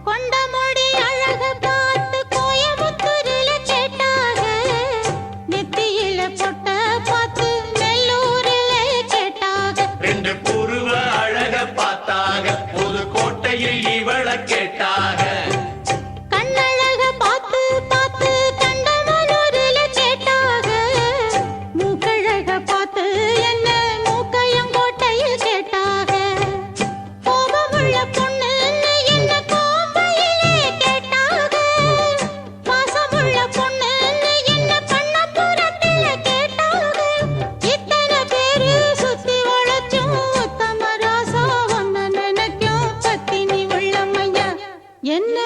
கொண்டமுடி அழகு பார்த்து கோயமுத்தூரில கேட்டாக, நெத்தியில பொட்ட பார்த்து நெல்லூரில கேட்டாக. ரெண்டு புருவ அழக பார்த்தாக, ஒரு கோட்டையில் இவள கேட்டாக. கண்ணழக பார்த்து பார்த்து கண்டமனூரில கேட்டாக, மூக்கழக பார்த்து என்ன மூக்கையங்கோட்டையில் கேட்டாக. கோபமுள்ள பொண்ணு என்ன கோம்பையிலே கேட்டாக, பாசமுள்ள பொண்ணு என்ன பண்ணப்புறத்தில கேட்டாக. இத்தனை பேரு சுத்தி வளைச்சும் உத்தம ராசா ஒன்ன நினைக்கும் பத்தினி உள்ளமையா என்ன